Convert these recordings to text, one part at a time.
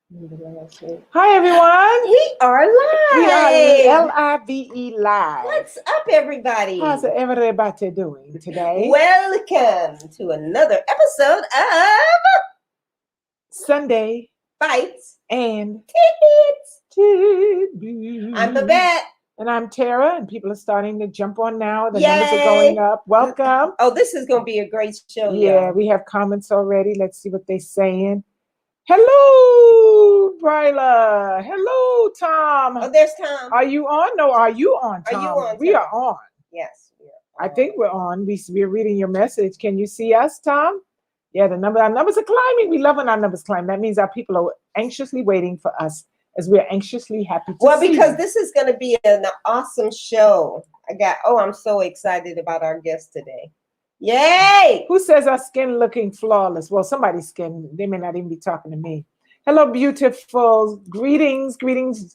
Hi, everyone. We are We live. are LIVE live. What's up, everybody? How's everybody doing today? Welcome to another episode of Sunday Bites and Tidbits. Tidbits. I'm Babette. And I'm Terrah, and people are starting to jump on now. The Yay. numbers are going up. Welcome. Oh, this is going to be a great show, Yeah, y'all. we have comments already. Let's see what they're saying. Hello, Bryla. Hello, Tom. Oh, there's Tom. Are you on? No, are you on, Tom? Are you on, We Tom? are on. Yes, we are. I think we're on. We're reading your message. Can you see us, Tom? Yeah, our numbers are climbing. We love when our numbers climb. That means our people are anxiously waiting for us as we're anxiously happy to see because you. this is going to be an awesome show. I'm so excited about our guest today. Yay! Who says our skin looking flawless? Well, somebody's skin. They may not even be talking to me. Hello, beautiful. Greetings. Jacqueline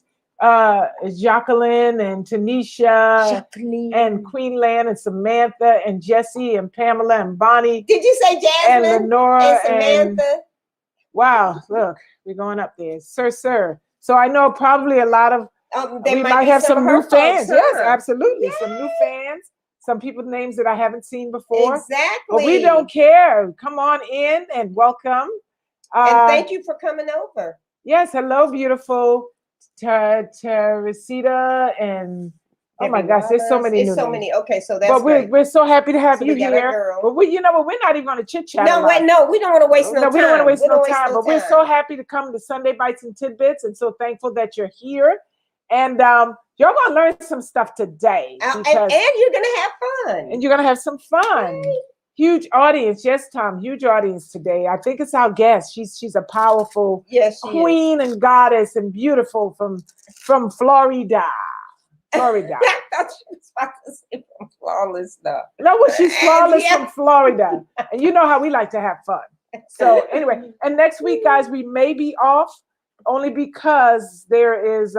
and Tanisha and Queenland and Samantha and Jesse and Pamela and Bonnie. Did you say Jasmine? And Lenora and Samantha? Wow, look, we're going up there. Sir. So I know probably a lot of, we might have some new fans. Yes, absolutely. Yay. Some new fans. Some people's names that I haven't seen before. Exactly. But we don't care. Come on in and welcome. And thank you for coming over. Yes, hello, beautiful Teresita and oh my gosh, there's so many. It's so many. Okay, so that's but we're so happy to have you here. But we're not even going to chit chat. No, we don't want to waste no time. We don't want to waste no time. But we're so happy to come to Sunday Bites and Tidbits, and so thankful that you're here. And you're going to learn some stuff today. And you're going to have fun. And you're going to have some fun. Right. Huge audience. Yes, Tom, huge audience today. I think it's our guest. She's a powerful queen and goddess and beautiful from Florida. I thought she was about to say from flawless stuff. No, well, she's flawless from Florida. And you know how we like to have fun. So anyway, and next week, guys, we may be off only because there is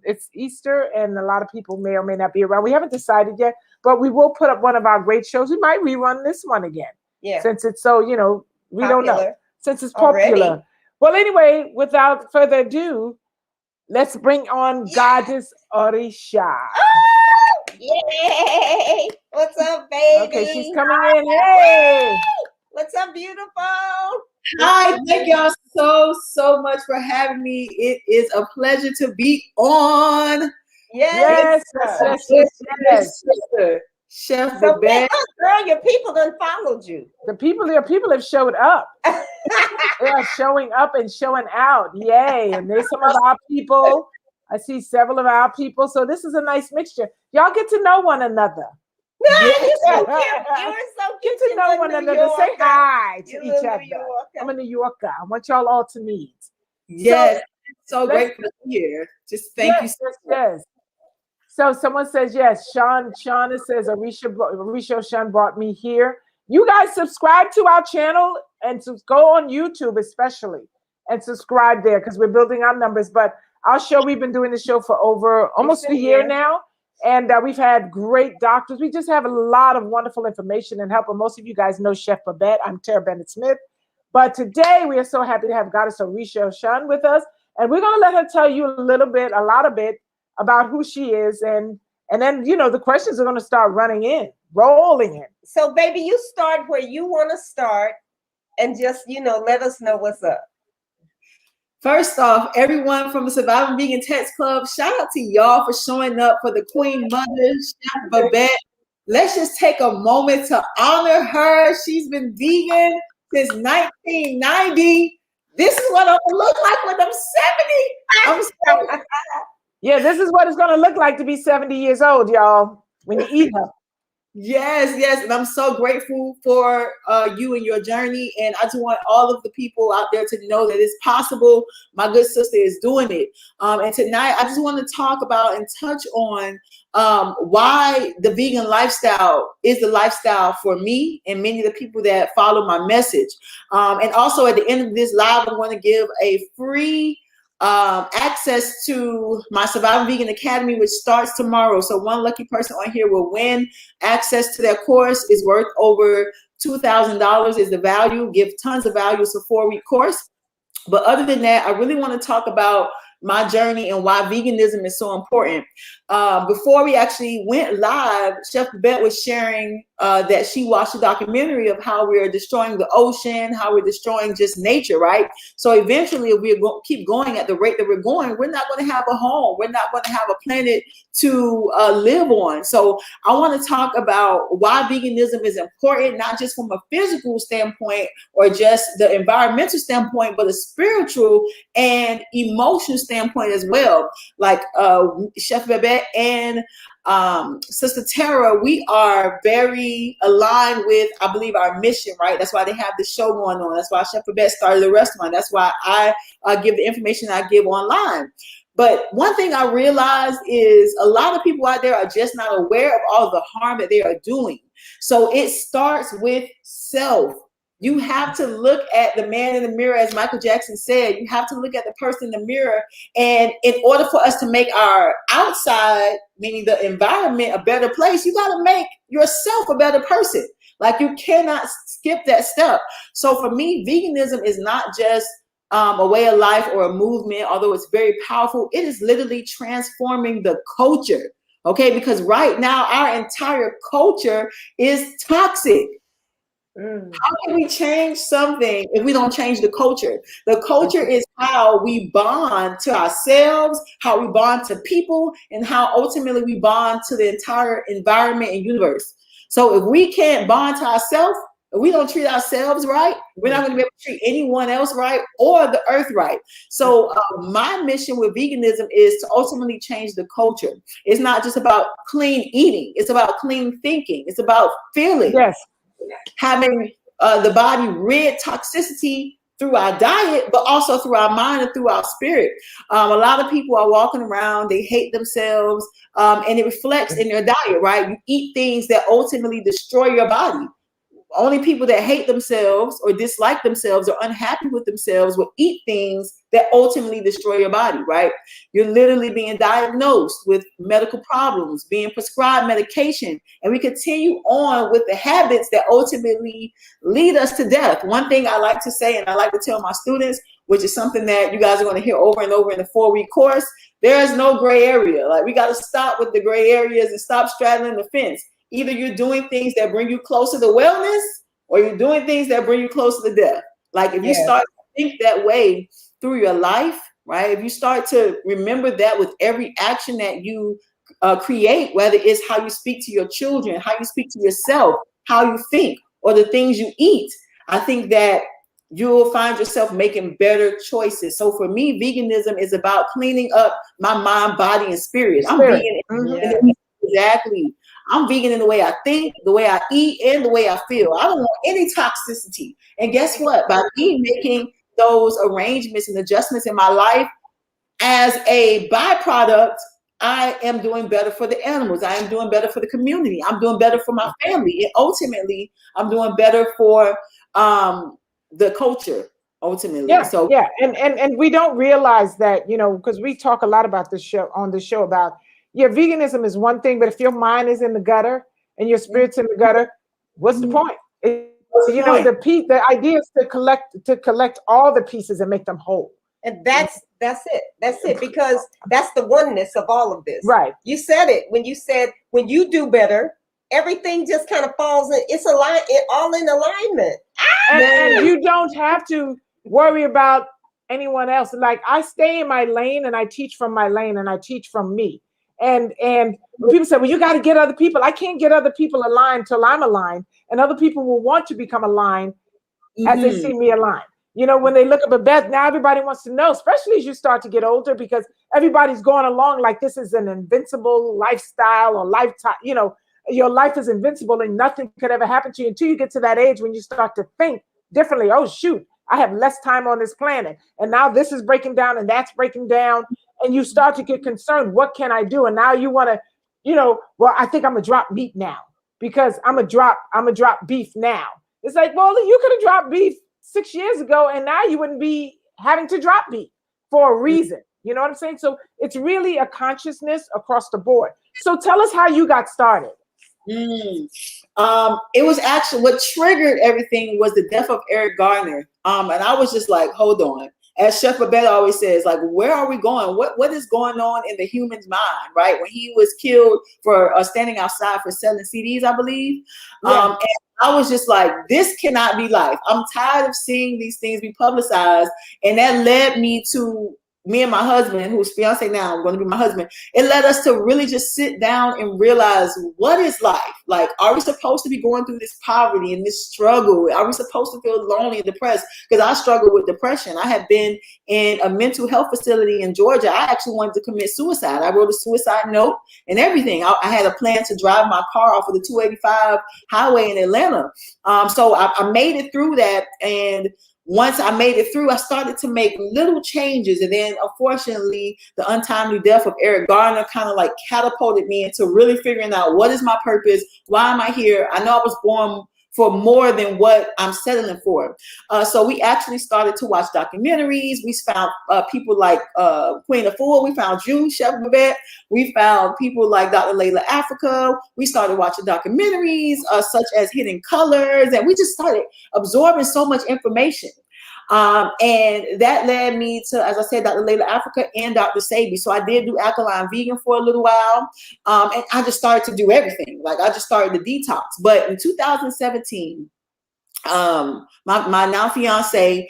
it's Easter and a lot of people may or may not be around. We haven't decided yet, but we will put up one of our great shows. We might rerun this one again. Yeah. Since it's so, we popular. Don't know. Since it's popular. Already. Well, anyway, without further ado, let's bring on Goddess Orisha. Oh, yay! What's up, baby? Okay, she's coming in. Hey! What's up, beautiful? Hi, thank y'all so much for having me. It is a pleasure to be on. Yes. Chef Babette. Girl, your people done followed you. Your people have showed up. They are showing up and showing out. Yay. And there's some of our people. I see several of our people. So this is a nice mixture. Y'all get to know one another. No, you're so cute. You're so cute. Get to know one another. Say hi to each other. I'm a New Yorker. I want y'all all to meet. Yes. So grateful to be here. Just thank you so much. Yes. So someone says yes. Shauna says Orisha Oshun brought me here. You guys subscribe to our channel and go on YouTube especially and subscribe there because we're building our numbers. But our show, we've been doing the show for over almost a year now. And we've had great doctors. We just have a lot of wonderful information and help. And most of you guys know Chef Babette. I'm Terrah Bennett Smith. But today we are so happy to have Goddess Orisha Oshun with us. And we're going to let her tell you a lot of it about who she is. And then, the questions are going to start rolling in. So, baby, you start where you want to start and just, let us know what's up. First off, everyone from the Surviving Vegan Text Club, shout out to y'all for showing up for the Queen Mother, Chef Babette. Let's just take a moment to honor her. She's been vegan since 1990. This is what I'm going to look like when I'm 70. Yeah, this is what it's going to look like to be 70 years old, y'all, when you eat her. Yes. And I'm so grateful for you and your journey. And I just want all of the people out there to know that it's possible. My good sister is doing it. And tonight, I just want to talk about and touch on why the vegan lifestyle is the lifestyle for me and many of the people that follow my message. And also at the end of this live, I'm going to give a free access to my Surviving Vegan Academy, which starts tomorrow. So one lucky person on here will win access to that course. Is worth over $2,000 is the value. Give tons of value. It's a 4-week course. But other than that, I really want to talk about my journey and why veganism is so important. Before we actually went live, Chef Babette was sharing that she watched a documentary of how we're destroying the ocean, how we're destroying just nature, right? So eventually, if we keep going at the rate that we're going, we're not going to have a home. We're not going to have a planet to live on. So I want to talk about why veganism is important, not just from a physical standpoint or just the environmental standpoint, but a spiritual and emotional standpoint as well. Like Chef Babette and Sister Terrah, we are very aligned with, I believe, our mission, right? That's why they have the show going on. That's why Chef Babette started a restaurant. That's why I give the information I give online. But one thing I realized is a lot of people out there are just not aware of all the harm that they are doing. So it starts with self. You have to look at the man in the mirror, as Michael Jackson said. You have to look at the person in the mirror. And in order for us to make our outside, meaning the environment, a better place, you got to make yourself a better person. Like, you cannot skip that step. So for me, veganism is not just a way of life or a movement, although it's very powerful. It is literally transforming the culture, okay? Because right now, our entire culture is toxic. How can we change something if we don't change the culture? The culture is how we bond to ourselves, how we bond to people, and how ultimately we bond to the entire environment and universe. So if we can't bond to ourselves, if we don't treat ourselves right, we're not going to be able to treat anyone else right or the earth right. So my mission with veganism is to ultimately change the culture. It's not just about clean eating. It's about clean thinking. It's about feeling. Yes. Having the body rid toxicity through our diet, but also through our mind and through our spirit. A lot of people are walking around, they hate themselves, and it reflects in their diet, right? You eat things that ultimately destroy your body. Only people that hate themselves or dislike themselves or unhappy with themselves will eat things that ultimately destroy your body, right? You're literally being diagnosed with medical problems, being prescribed medication, and we continue on with the habits that ultimately lead us to death. One thing I like to say, and I like to tell my students, which is something that you guys are going to hear over and over in the 4-week course, there is no gray area. Like, we got to stop with the gray areas and stop straddling the fence. Either you're doing things that bring you closer to wellness, or you're doing things that bring you closer to death. Like, if you start to think that way through your life, right? If you start to remember that with every action that you create, whether it's how you speak to your children, how you speak to yourself, how you think, or the things you eat, I think that you'll find yourself making better choices. So for me, veganism is about cleaning up my mind, body, and spirit. I'm vegan. Exactly. I'm vegan in the way I think, the way I eat, and the way I feel. I don't want any toxicity. And guess what? By me making those arrangements and adjustments in my life, as a byproduct, I am doing better for the animals. I am doing better for the community. I'm doing better for my family. And ultimately, I'm doing better for the culture. Ultimately. And we don't realize that, you know, because we talk a lot about this show on the show about, veganism is one thing, but if your mind is in the gutter and your spirit's in the gutter, what's the point? The idea is to collect all the pieces and make them whole. And that's it. That's it. Because that's the oneness of all of this. Right. You said it when you said, when you do better, everything just kind of falls in. It's all in alignment. And you don't have to worry about anyone else. Like, I stay in my lane and I teach from my lane and I teach from me. And when people say, well, you got to get other people. I can't get other people aligned till I'm aligned. And other people will want to become aligned as they see me aligned. You know, when they look at Babette, now everybody wants to know, especially as you start to get older, because everybody's going along like this is an invincible lifestyle or lifetime. You know, your life is invincible and nothing could ever happen to you until you get to that age when you start to think differently. Oh, shoot, I have less time on this planet. And now this is breaking down and that's breaking down. And you start to get concerned. What can I do? And now you want to, well, I think I'm gonna drop meat now because I'm gonna drop beef now. It's like, well, you could have dropped beef 6 years ago, and now you wouldn't be having to drop beef for a reason. You know what I'm saying? So it's really a consciousness across the board. So tell us how you got started. It was actually what triggered everything was the death of Eric Garner. And I was just like, hold on. as Chef Babette always says, like, where are we going? What is going on in the human's mind, right? When he was killed for standing outside for selling CDs, I believe. Yeah. And I was just like, this cannot be life. I'm tired of seeing these things be publicized. And that led me to me and my husband, who's fiance now, going to be my husband. It led us to really just sit down and realize, what is life? Like, are we supposed to be going through this poverty and this struggle? Are we supposed to feel lonely and depressed? Because I struggle with depression. I had been in a mental health facility in Georgia. I actually wanted to commit suicide. I wrote a suicide note and everything. I had a plan to drive my car off of the 285 highway in Atlanta. So I made it through that. And once I made it through, I started to make little changes. And then, unfortunately, the untimely death of Eric Garner kind of like catapulted me into really figuring out, what is my purpose? Why am I here? I know I was born for more than what I'm settling for. So we actually started to watch documentaries. We found people like Queen of Fool. We found you, Chef Babette. We found people like Dr. Layla Africa. We started watching documentaries such as Hidden Colors. And we just started absorbing so much information. And that led me to, as I said, Dr. Layla Africa and Dr. Sabi. So I did do alkaline vegan for a little while. And I just started to do everything. Like, I just started the detox. But in 2017, my now fiance,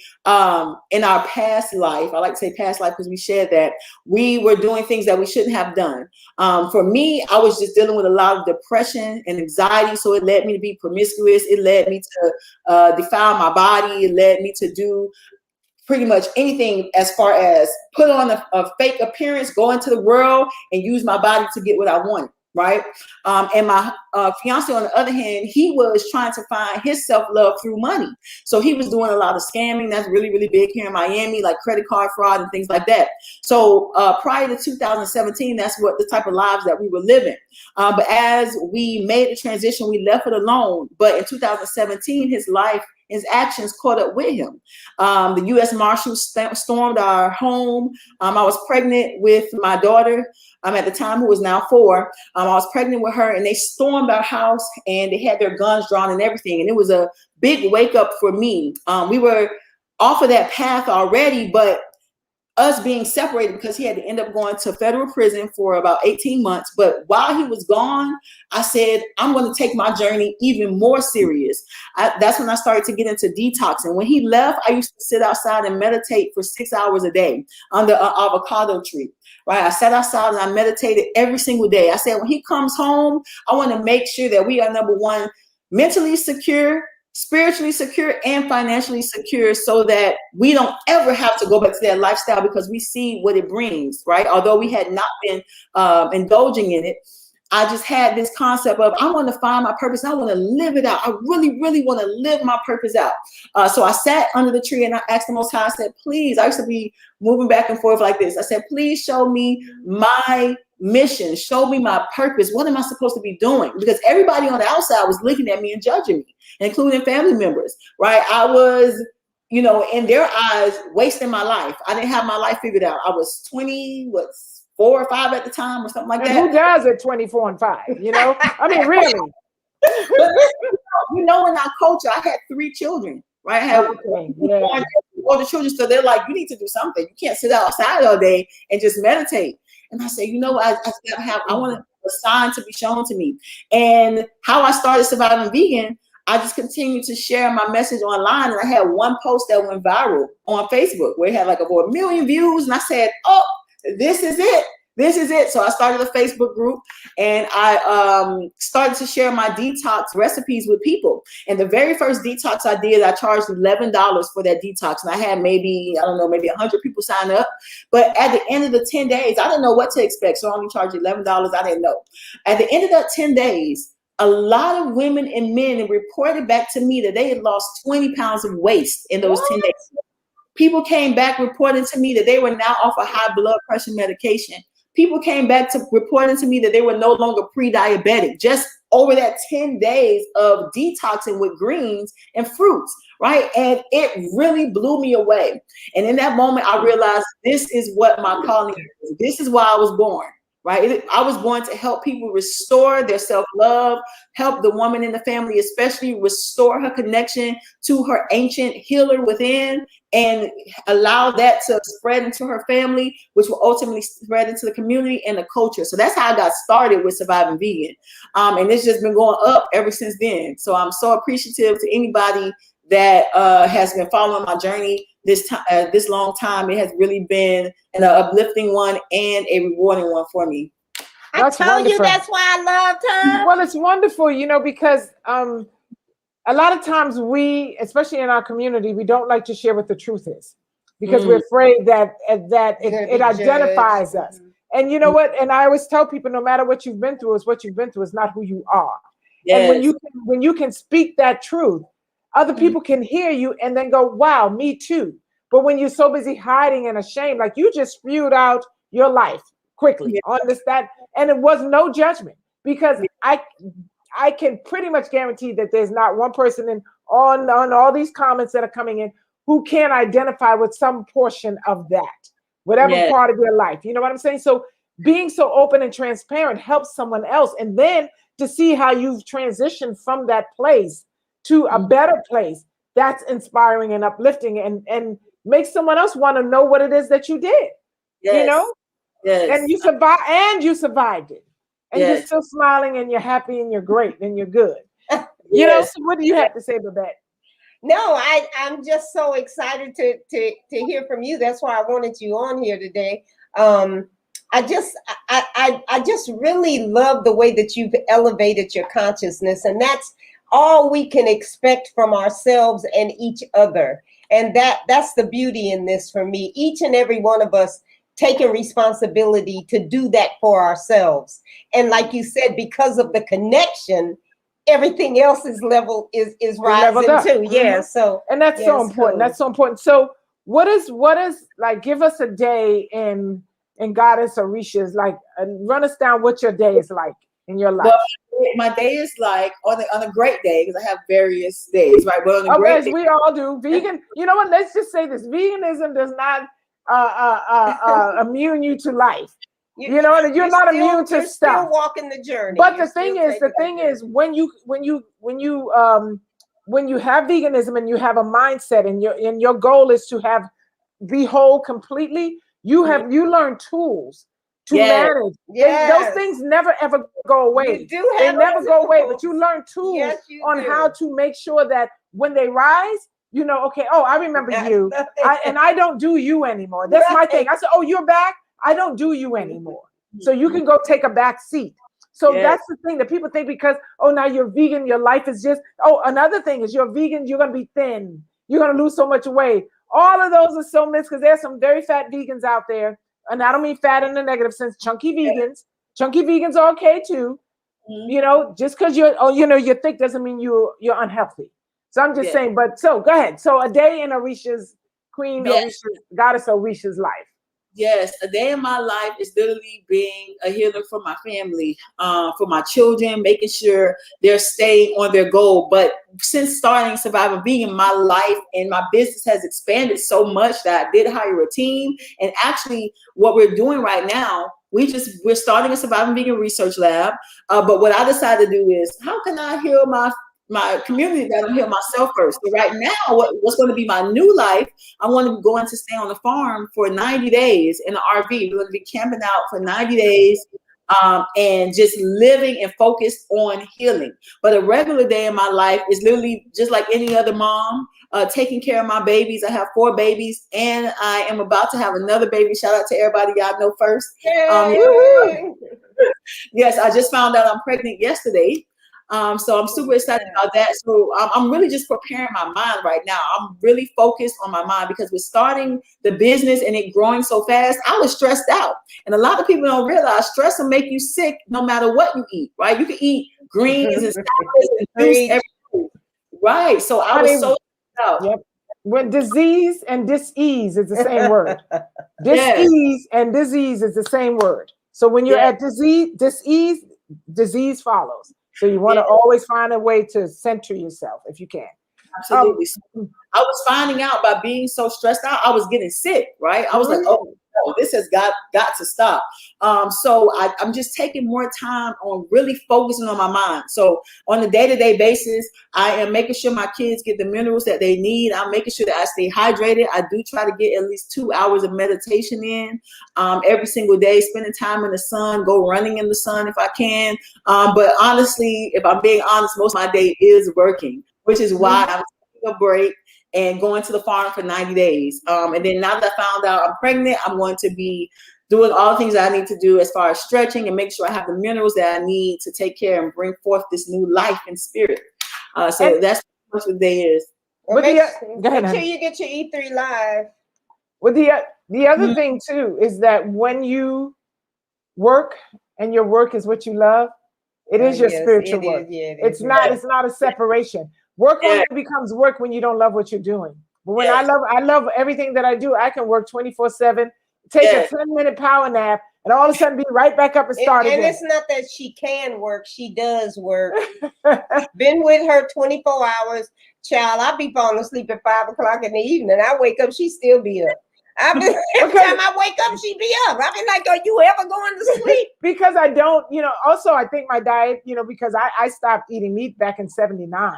in our past life, I like to say past life because we shared that, we were doing things that we shouldn't have done. For me, I was just dealing with a lot of depression and anxiety. So it led me to be promiscuous. It led me to defile my body. It led me to do pretty much anything as far as put on a fake appearance, go into the world and use my body to get what I wanted. Right. And my fiance, on the other hand, he was trying to find his self-love through money. So he was doing a lot of scamming. That's really, really big here in Miami, like credit card fraud and things like that. So prior to 2017, that's what the type of lives that we were living. But as we made the transition, we left it alone. But in 2017, his actions caught up with him. The U.S. Marshals stormed our home. I was pregnant with my daughter at the time, who was now 4. I was pregnant with her, and they stormed our house, and they had their guns drawn and everything. And it was a big wake up for me. We were off of that path already, but us being separated, because he had to end up going to federal prison for about 18 months. But while he was gone, I said, I'm going to take my journey even more serious. That's when I started to get into detox. And when he left, I used to sit outside and meditate for 6 hours a day under an avocado tree. Right? I sat outside and I meditated every single day. I said, when he comes home, I want to make sure that we are, number one, mentally secure, spiritually secure, and financially secure, so that we don't ever have to go back to that lifestyle, because we see what it brings, right? Although we had not been indulging in it, I just had this concept of, I want to find my purpose. I want to live it out. I really, really want to live my purpose out. So I sat under the tree and I asked the Most High, I said, please, I used to be moving back and forth like this. I said, please show me my mission. Show me my purpose. What am I supposed to be doing? Because everybody on the outside was looking at me and judging me, including family members, right? I was, you know, in their eyes, wasting my life. I didn't have my life figured out. I was 4 or 5 at the time, or something like that. Who does at 24 and 5? You know, I mean, really. But you know, in our culture, I had 3 children, right? I had older children, so they're like, you need to do something. You can't sit outside all day and just meditate. And I say, you know, I want a sign to be shown to me. And how I started surviving vegan, I just continued to share my message online. And I had one post that went viral on Facebook where it had like over 1 million views. And I said, oh, this is it. This is it. So I started a Facebook group, and I started to share my detox recipes with people. And the very first detox I did, I charged $11 for that detox. And I had maybe 100 people sign up. But at the end of the 10 days, I didn't know what to expect. So I only charged $11. I didn't know. At the end of that 10 days, a lot of women and men reported back to me that they had lost 20 pounds of waist in those 10 days. People came back reporting to me that they were now off a high blood pressure medication. People came back to reporting to me that they were no longer pre-diabetic, just over that 10 days of detoxing with greens and fruits, right? And it really blew me away. And in that moment, I realized this is what my calling is. This is why I was born, right? I was born to help people restore their self-love, help the woman in the family, especially restore her connection to her ancient healer within, and allow that to spread into her family, which will ultimately spread into the community and the culture. So that's how I got started with Surviving Vegan. And it's just been going up ever since then. So I'm so appreciative to anybody that has been following my journey this long time. It has really been an uplifting one and a rewarding one for me. That's you that's why I loved her. Well, it's wonderful, you know, because a lot of times we, especially in our community, we don't like to share what the truth is because we're afraid that it identifies us. And you know what? And I always tell people, no matter what you've been through, is what you've been through is not who you are. Yes. And when you can speak that truth, other people can hear you and then go, wow, me too. But when you're so busy hiding and ashamed, like you just spewed out your life quickly on this, that, and it was no judgment, because I can pretty much guarantee that there's not one person on all these comments that are coming in who can identify with some portion of that, whatever part of your life. You know what I'm saying? So being so open and transparent helps someone else. And then to see how you've transitioned from that place to a better place, that's inspiring and uplifting, and makes someone else want to know what it is that you did. You know? And you survived it. And you're still smiling and you're happy and you're great and you're good. You know, so what do you have to say, Babette? No, I'm just so excited to hear from you. That's why I wanted you on here today. I just really love the way that you've elevated your consciousness, and that's all we can expect from ourselves and each other. And that's the beauty in this for me. Each and every one of us taking responsibility to do that for ourselves. And like you said, because of the connection, everything else is rising too. Yeah. So, and that's so important. That's so important. So what is like, give us a day in Goddess Orisha's, like, run us down what your day is like in your life. Well, my day is like on a great day, because I have various days, right? But on a great day, we all do. Vegan, you know what? Let's just say this: veganism does not immune you to life. You know, you're not immune to stuff. Still walking the journey. But the thing is, when you have veganism and you have a mindset, and your goal is to be whole completely, you learn tools to manage. Those things never ever go away. They never go away, but you learn tools on how to make sure that when they rise, you know, okay, oh, I remember you. And I don't do you anymore. That's my thing. I said, oh, you're back. I don't do you anymore. So you can go take a back seat. So that's the thing that people think, because, oh, now you're vegan, your life is just, another thing is you're vegan, you're going to be thin. You're going to lose so much weight. All of those are so missed, because there's some very fat vegans out there. And I don't mean fat in the negative sense, chunky vegans. Chunky vegans are okay too. You know, just because you're thick doesn't mean you're unhealthy. So I'm just saying, but so go ahead. So a day in Orisha's Goddess Orisha's life. Yes, a day in my life is literally being a healer for my family, for my children, making sure they're staying on their goal. But since starting Surviving Vegan, my life and my business has expanded so much that I did hire a team. And actually, what we're doing right now, we're starting a Surviving Vegan research lab. But what I decided to do is, how can I heal my community that I'm heal myself first? So right now, what's going to be my new life, I want to go into stay on the farm for 90 days in an RV. We're going to be camping out for 90 days and just living and focused on healing. But a regular day in my life is literally just like any other mom, taking care of my babies. I have 4 babies, and I am about to have another baby. Shout out to everybody y'all know first. Yes, I just found out I'm pregnant yesterday. So I'm super excited about that. So I'm really just preparing my mind right now. I'm really focused on my mind, because we're starting the business and it growing so fast. I was stressed out. And a lot of people don't realize stress will make you sick no matter what you eat, right? You can eat greens and salads and juice every day. Right. So I was so stressed out. Yep. When disease and dis-ease is the same word. Dis-ease and disease is the same word. So when you're at dis-ease, disease follows. So you want to always find a way to center yourself if you can. Absolutely. I was finding out by being so stressed out, I was getting sick, right? I was like, oh, no, this has got to stop. So I'm just taking more time on really focusing on my mind. So on a day-to-day basis, I am making sure my kids get the minerals that they need. I'm making sure that I stay hydrated. I do try to get at least 2 hours of meditation in every single day, spending time in the sun, go running in the sun if I can. But honestly, if I'm being honest, most of my day is working, which is why I'm taking a break and going to the farm for 90 days. And then now that I found out I'm pregnant, I'm going to be doing all the things that I need to do as far as stretching and make sure I have the minerals that I need to take care and bring forth this new life and spirit. So that's what the day is. Well, make sure you get your E3 live. Well, the other thing too is that when you work and your work is what you love, it is your spiritual work. It's not a separation. Work only becomes work when you don't love what you're doing. But when I love everything that I do, I can work 24/7, take a 10-minute power nap, and all of a sudden be right back up and start again. And it's not that she can work, she does work. Been with her 24 hours. Child, I be falling asleep at 5 o'clock in the evening. I wake up, she still be up. Every time I wake up, she be up. I be like, are you ever going to sleep? Because I don't, also I think my diet, because I stopped eating meat back in 79.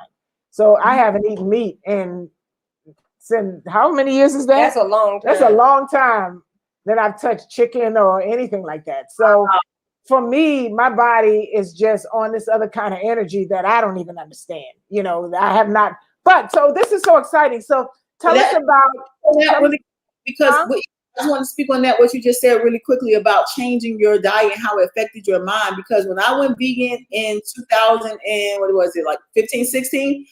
So I haven't eaten meat since how many years is that? That's a long time. That's a long time that I've touched chicken or anything like that. So for me, my body is just on this other kind of energy that I don't even understand. I have not. But so this is so exciting. So tell us about because I just want to speak on that, what you just said really quickly about changing your diet and how it affected your mind. Because when I went vegan in 2000 and what was it, like 15, 16,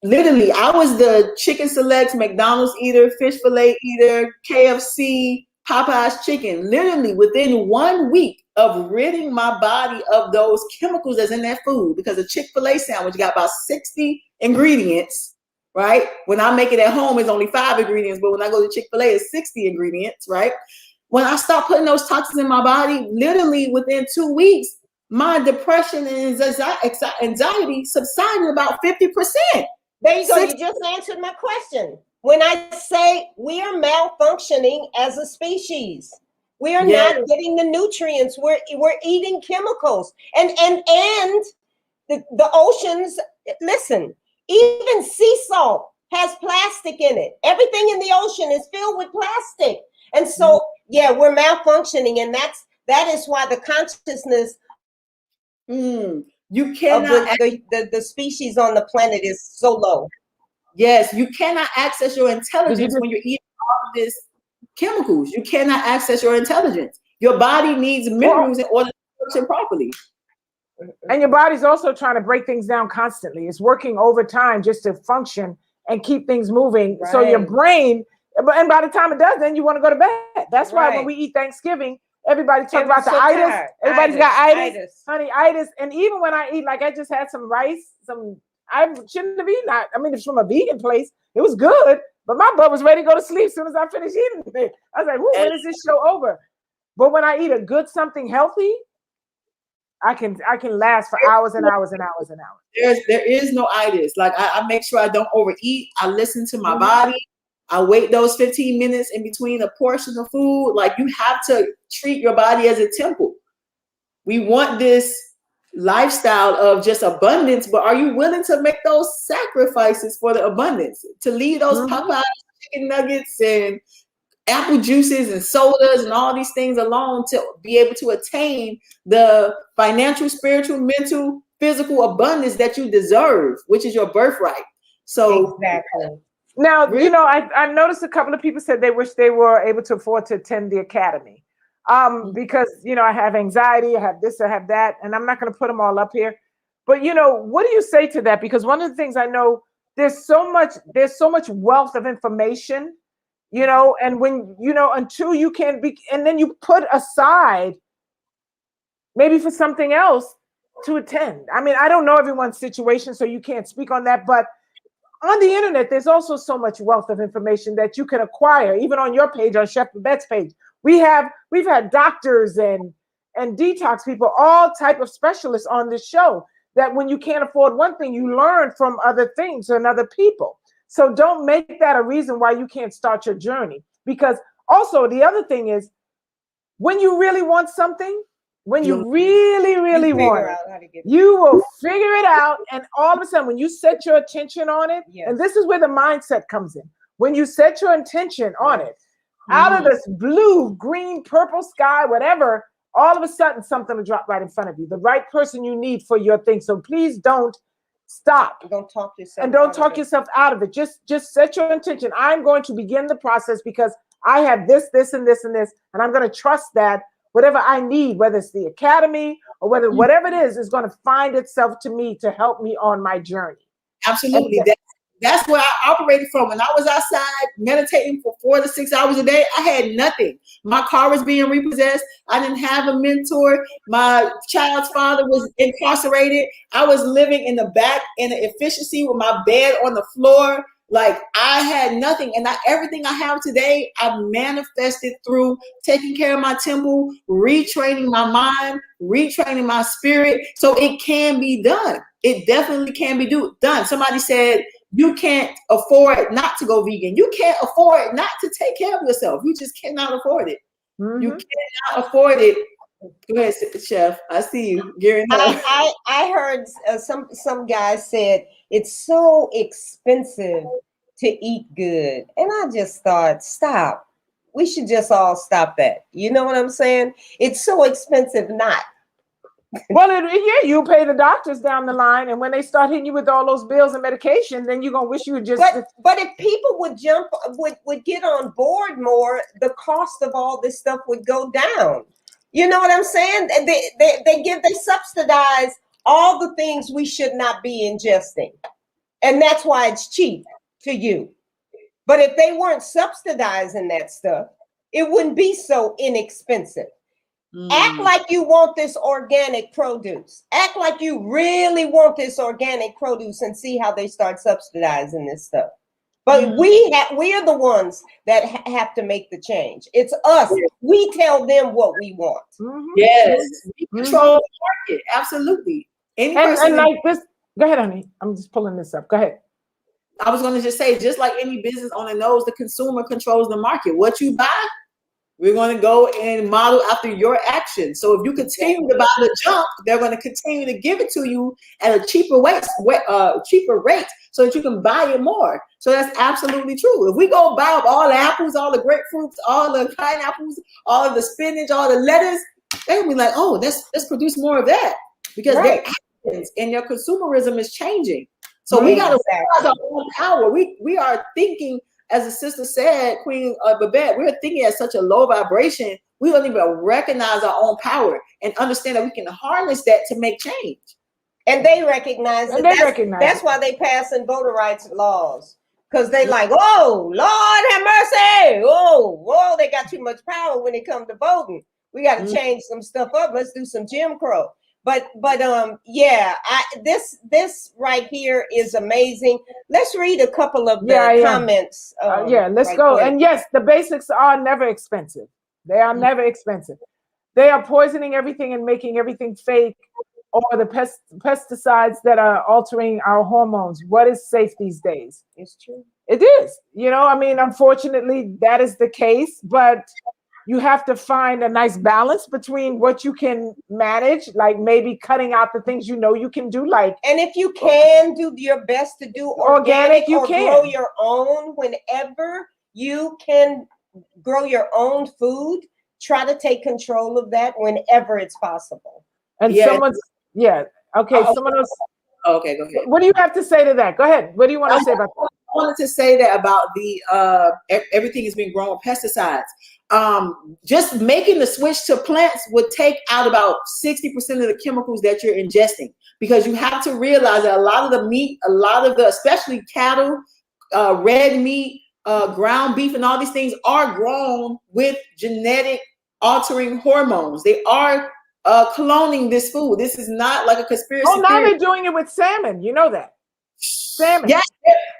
literally I was the chicken selects, McDonald's eater, fish fillet eater, KFC, Popeye's chicken. Literally within 1 week of ridding my body of those chemicals that's in that food, because a Chick-fil-A sandwich got about 60 ingredients. Right? When I make it at home, it's only 5 ingredients, but when I go to Chick-fil-A, it's 60 ingredients, right? When I start putting those toxins in my body, literally within 2 weeks, my depression and anxiety subsided about 50%. There you go. You just answered my question. When I say we are malfunctioning as a species, we are not getting the nutrients. We're eating chemicals, and the oceans. Listen. Even sea salt has plastic in it. Everything in the ocean is filled with plastic. And so, we're malfunctioning. And that is why the consciousness you cannot of the species on the planet is so low. Yes, you cannot access your intelligence when you're eating all of these chemicals. You cannot access your intelligence. Your body needs minerals in order to function properly. And your body's also trying to break things down constantly. It's working overtime just to function and keep things moving. Right. So your brain, and by the time it does, then you want to go to bed. That's why when we eat Thanksgiving, everybody talks about the itis. Everybody's got itis, honey, itis. And even when I eat, like I just had some rice, I shouldn't have eaten that. I mean, it's from a vegan place. It was good, but my butt was ready to go to sleep as soon as I finished eating it. I was like, when is this show over? But when I eat a good something healthy, I can last for hours and hours and hours and hours. There is no itis. Like I make sure I don't overeat. I listen to my body. I wait those 15 minutes in between a portion of food. Like you have to treat your body as a temple. We want this lifestyle of just abundance, but are you willing to make those sacrifices for the abundance? To leave those Popeye chicken nuggets and apple juices and sodas and all these things alone to be able to attain the financial, spiritual, mental, physical abundance that you deserve, which is your birthright. So exactly. Now, I've noticed a couple of people said they wish they were able to afford to attend the academy because, I have anxiety, I have this, I have that, and I'm not going to put them all up here. But, what do you say to that? Because one of the things I know, there's so much wealth of information, and when, until you can be, and then you put aside maybe for something else to attend. I mean, I don't know everyone's situation, so you can't speak on that, but on the internet, there's also so much wealth of information that you can acquire, even on your page, on Chef Babette's page. We've had doctors and detox people, all type of specialists on this show. that when you can't afford one thing, you learn from other things and other people. So don't make that a reason why you can't start your journey. Because also the other thing is, when you really want something, when you really, really want it, you will figure it out. And all of a sudden, when you set your attention on it, and this is where the mindset comes in. When you set your intention on it, out of this blue, green, purple sky, whatever, all of a sudden something will drop right in front of you. The right person you need for your thing. So please don't stop. Don't talk yourself and don't talk yourself out of it. Just set your intention. I'm going to begin the process because I have this, this, and this, and this, and I'm going to trust that whatever I need, whether it's the academy or whatever it is going to find itself to me to help me on my journey. Absolutely. That's where I operated from. When I was outside meditating for 4 to 6 hours a day, I had nothing. My car was being repossessed. I didn't have a mentor. My child's father was incarcerated. I was living in the back in the efficiency with my bed on the floor. Like, I had nothing. And everything I have today, I've manifested through taking care of my temple, retraining my mind, retraining my spirit. So it can be done. It definitely can be done. Somebody said, you can't afford not to go vegan. You can't afford not to take care of yourself. You just cannot afford it. You cannot afford it. Go ahead, Chef. I see you gearing up. I heard some guys said it's so expensive to eat good. And I just thought, stop. We should just all stop that. You know what I'm saying? It's so expensive not. Well, you pay the doctors down the line, and when they start hitting you with all those bills and medication, then you're gonna wish you would just. But if people would get on board more, the cost of all this stuff would go down. You know what I'm saying? They subsidize all the things we should not be ingesting, and that's why it's cheap to you. But if they weren't subsidizing that stuff, it wouldn't be so inexpensive. Act like you want this organic produce. Act like you really want this organic produce and see how they start subsidizing this stuff. But we are the ones that have to make the change. It's us. We tell them what we want. Yes. We control the market. Absolutely. And like this, go ahead, honey. I'm just pulling this up. Go ahead. I was going to just say, just like any business owner knows, the consumer controls the market. What you buy, we're going to go and model after your actions. So if you continue to buy the junk, they're going to continue to give it to you at a cheaper rate so that you can buy it more. So that's absolutely true. If we go buy up all the apples, all the grapefruits, all the pineapples, all of the spinach, all the lettuce, they're going to be like, oh, let's produce more of that, because their actions and your consumerism is changing. So we got to realize our own power. We are thinking, as the sister said, Queen Babette, we're thinking at such a low vibration, we don't even recognize our own power and understand that we can harness that to make change. And they recognize that. That's why they passing voter rights laws. Because they like, oh, Lord have mercy. Oh, they got too much power when it comes to voting. We got to change some stuff up. Let's do some Jim Crow. But this right here is amazing. Let's read a couple of the comments. Let's go. Quick. And yes, the basics are never expensive. They are never expensive. They are poisoning everything and making everything fake, or the pesticides that are altering our hormones. What is safe these days? It's true. It is. Unfortunately, that is the case, but you have to find a nice balance between what you can manage, like maybe cutting out the things you can do. And if you can do your best to do organic you can grow your own, whenever you can grow your own food, try to take control of that whenever it's possible. And someone else. Okay, go ahead. What do you have to say to that? Go ahead. What do you want to say about that? I wanted to say that about the everything is being grown with pesticides. Just making the switch to plants would take out about 60% of the chemicals that you're ingesting, because you have to realize that a lot of the meat, especially cattle, red meat, ground beef, and all these things are grown with genetic altering hormones. They are cloning this food. This is not like a conspiracy theory. Now they're doing it with salmon. You know that. Salmon. Yes,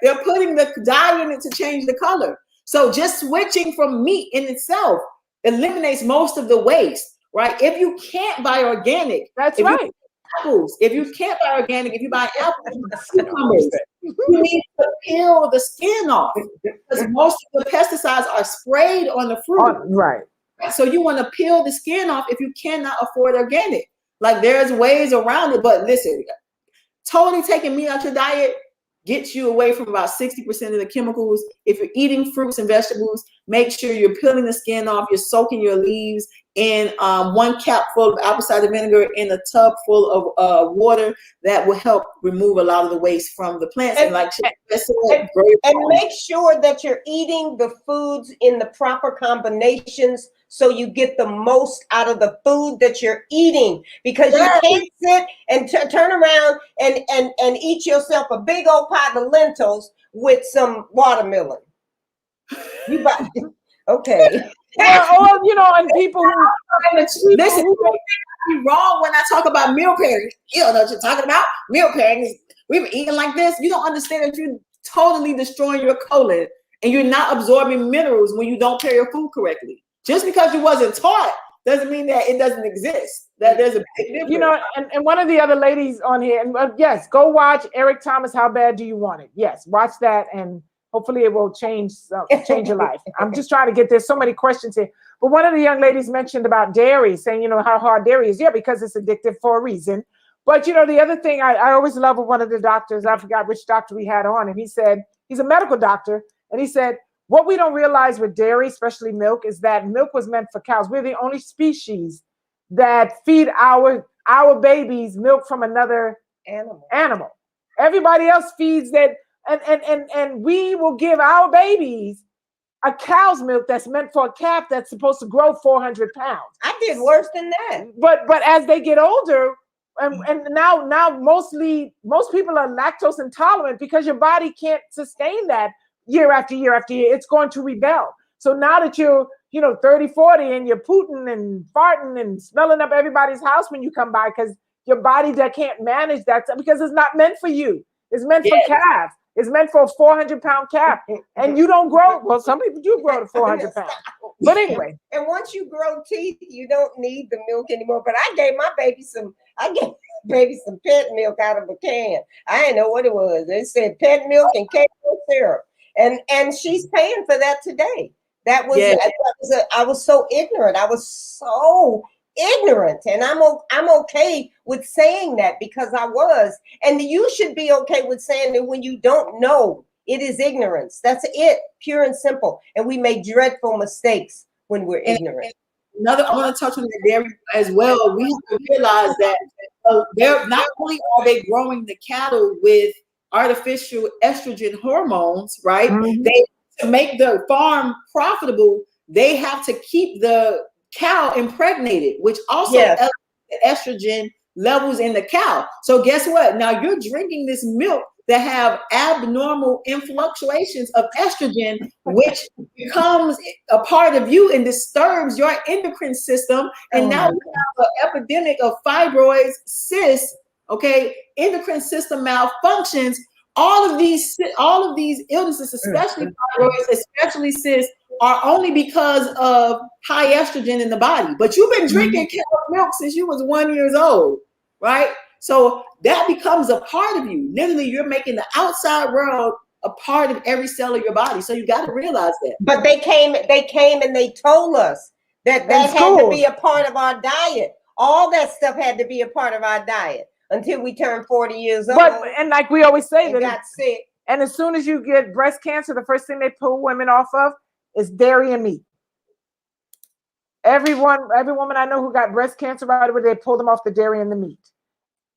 they're putting the dye in it to change the color. So just switching from meat in itself eliminates most of the waste, right? If you can't buy organic, that's right. apples. If you can't buy organic, if you buy apples, cucumbers, you need to peel the skin off because most of the pesticides are sprayed on the fruit. Right. So you want to peel the skin off if you cannot afford organic. Like there's ways around it, but listen, totally taking meat out your diet gets you away from about 60% of the chemicals. If you're eating fruits and vegetables, make sure you're peeling the skin off. You're soaking your leaves in 1 cap full of apple cider vinegar in a tub full of water. That will help remove a lot of the waste from the plants. And make sure that you're eating the foods in the proper combinations so you get the most out of the food that you're eating, because you can't sit and turn around and eat yourself a big old pot of lentils with some watermelon. You buy okay. Or and people who listen, you're wrong when I talk about meal pairing. You don't know what you're talking about. Meal pairing is we've been eating like this. You don't understand that you're totally destroying your colon and you're not absorbing minerals when you don't pair your food correctly. Just because you wasn't taught doesn't mean that it doesn't exist. That there's a big difference. And one of the other ladies on here, and yes, go watch Eric Thomas. How bad do you want it? Yes, watch that, and hopefully it will change your life. I'm just trying to get, there's so many questions here. But one of the young ladies mentioned about dairy, saying, how hard dairy is. Yeah, because it's addictive for a reason. But, the other thing I always love with one of the doctors, I forgot which doctor we had on, and he said, he's a medical doctor, and he said, what we don't realize with dairy, especially milk, is that milk was meant for cows. We're the only species that feed our babies milk from another animal. Everybody else feeds that. And we will give our babies a cow's milk that's meant for a calf that's supposed to grow 400 pounds. I did worse than that. But as they get older, and now most people are lactose intolerant because your body can't sustain that year after year after year. It's going to rebel. So now that you're 30, 40 and you're pooting and farting and smelling up everybody's house when you come by because your body that can't manage that, because it's not meant for you. It's meant for calves. It's meant for a 400-pound calf, and you don't grow. Well, some people do grow to 400 pounds. But anyway. And once you grow teeth, you don't need the milk anymore. But I gave my baby some pet milk out of a can. I didn't know what it was. It said pet milk and cane syrup, and she's paying for that today. That was I was so ignorant. I was so ignorant, and I'm okay with saying that because I was, and you should be okay with saying that when you don't know. It is ignorance. That's it, pure and simple. And we make dreadful mistakes when we're ignorant. I want to touch on the dairy as well. We have to realize that they're not only are they growing the cattle with artificial estrogen hormones, right? Mm-hmm. To make the farm profitable, they have to keep the cow impregnated, which also elevates the estrogen levels in the cow. So guess what? Now you're drinking this milk that have abnormal influctuations of estrogen, which becomes a part of you and disturbs your endocrine system. And now we have an epidemic of fibroids, cysts, endocrine system malfunctions. All of these illnesses, especially fibroids, especially cysts, are only because of high estrogen in the body. But you've been drinking cow milk since you was 1 year old, right? So that becomes a part of you. Literally, you're making the outside world a part of every cell of your body. So you got to realize that. But they came and they told us that had to be a part of our diet. All that stuff had to be a part of our diet until we turned 40 years old. And like we always say, that got sick. And as soon as you get breast cancer, the first thing they pull women off of is dairy and meat. Every woman I know who got breast cancer, right away, they pull them off the dairy and the meat.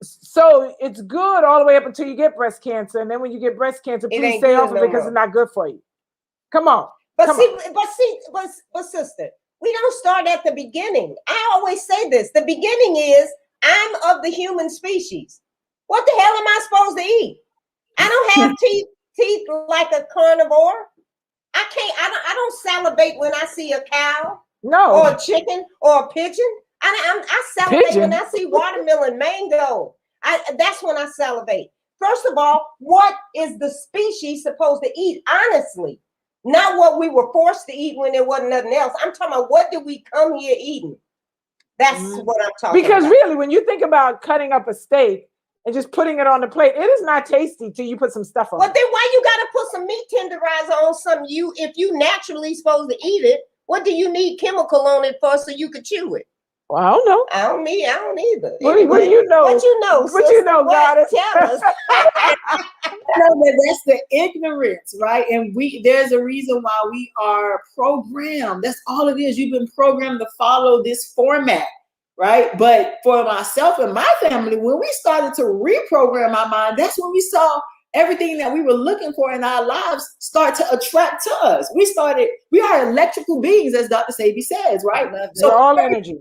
So it's good all the way up until you get breast cancer, and then when you get breast cancer, please stay off of it because it's not good for you. Come on. But sister, we don't start at the beginning. I always say this: the beginning is I'm of the human species. What the hell am I supposed to eat? I don't have teeth like a carnivore. I don't salivate when I see a cow, or a chicken, or a pigeon. I salivate when I see watermelon, mango. That's when I salivate. First of all, what is the species supposed to eat? Honestly, not what we were forced to eat when there wasn't nothing else. I'm talking about what did we come here eating? That's what I'm talking because about. really, when you think about cutting up a steak and just putting it on the plate, it is not tasty till you put some stuff on Well, it. then why you got to put some meat tenderizer on something if you naturally supposed to eat it? What do you need chemical on it for so you could chew it? Well, I don't know. I don't either. What do you know? What you know? What you know, Goddess? Tell us. That's the ignorance, right? And there's a reason why we are programmed. That's all it is. You've been programmed to follow this format, right? But for myself and my family, when we started to reprogram our mind, that's when we saw everything that we were looking for in our lives start to attract to us. We are electrical beings, as Dr. Sadie says, right? So all energy.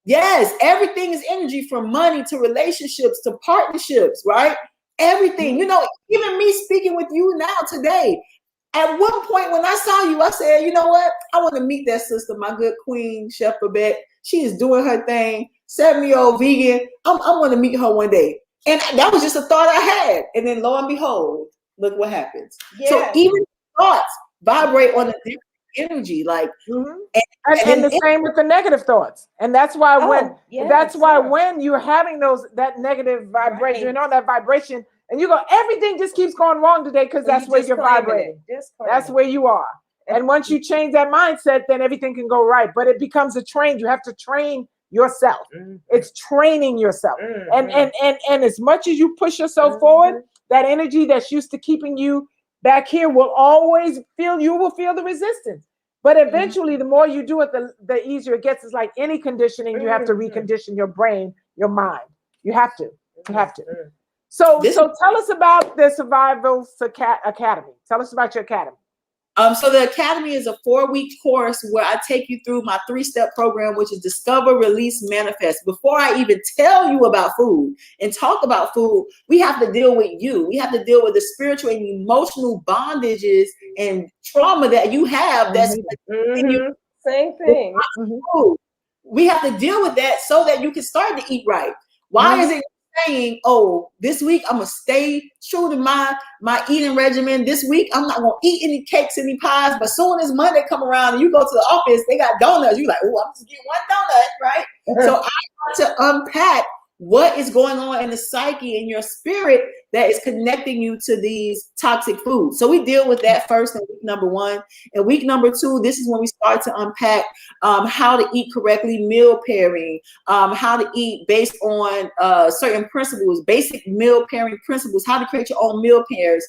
Yes, everything is energy, from money to relationships to partnerships, right? Everything. You know, even me speaking with you now today, at one point when I saw you, I said, you know what? I want to meet that sister, my good queen, Chef Babette. She is doing her thing, 70-year-old vegan. I want to meet her one day. And that was just a thought I had. And then lo and behold, look what happens. Yeah. So even thoughts vibrate on a different energy, like and the same with the negative thoughts. And that's why when you're having that negative vibration, you know, that vibration, and you go, everything just keeps going wrong today because that's where you're vibrating. That's where you are. And once you change that mindset, then everything can go right. But it becomes a train. You have to train yourself. It's training yourself. And as much as you push yourself forward, that energy that's used to keeping you back here will always feel the resistance. But eventually, the more you do it, the easier it gets. It's like any conditioning, you have to recondition your brain, your mind. You have to. So tell us about the Survival Academy. Tell us about your academy. So the academy is a 4-week course where I take you through my 3-step program, which is discover, release, manifest. Before I even tell you about food and talk about food, we have to deal with you. We have to deal with the spiritual and emotional bondages and trauma that you have. That's same thing. We have to deal with that so that you can start to eat right. Why is it saying, oh, this week I'm gonna stay true to my eating regimen? This week I'm not gonna eat any cakes, any pies. But soon as Monday come around and you go to the office, they got donuts. You're like, oh, I'm just getting one donut, right? So I want to unpack what is going on in the psyche and your spirit that is connecting you to these toxic foods. So we deal with that first in week number 1. In week number 2, this is when we start to unpack how to eat correctly, meal pairing, how to eat based on certain principles, basic meal pairing principles, how to create your own meal pairs,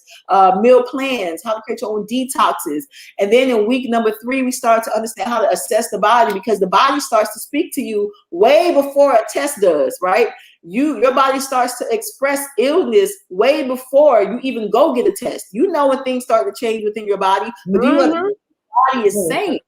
meal plans, how to create your own detoxes. And then in week number 3, we start to understand how to assess the body, because the body starts to speak to you way before a test does, right? Your body starts to express illness way before you even go get a test. You know when things start to change within your body, but you know the body is saying.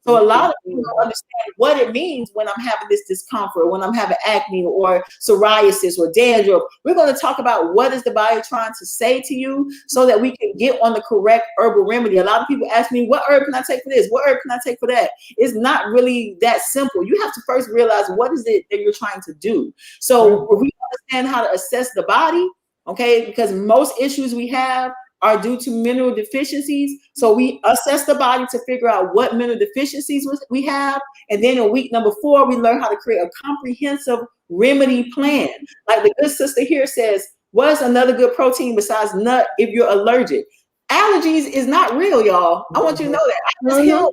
So a lot of people don't understand what it means when I'm having this discomfort, when I'm having acne or psoriasis or dandruff. We're going to talk about what is the body trying to say to you so that we can get on the correct herbal remedy. A lot of people ask me, what herb can I take for this? What herb can I take for that? It's not really that simple. You have to first realize what is it that you're trying to do. So we understand how to assess the body, okay, because most issues we have are due to mineral deficiencies. So we assess the body to figure out what mineral deficiencies we have. And then in week number 4, we learn how to create a comprehensive remedy plan. Like the good sister here says, what's another good protein besides nut if you're allergic? Allergies is not real, y'all. I want you to know that.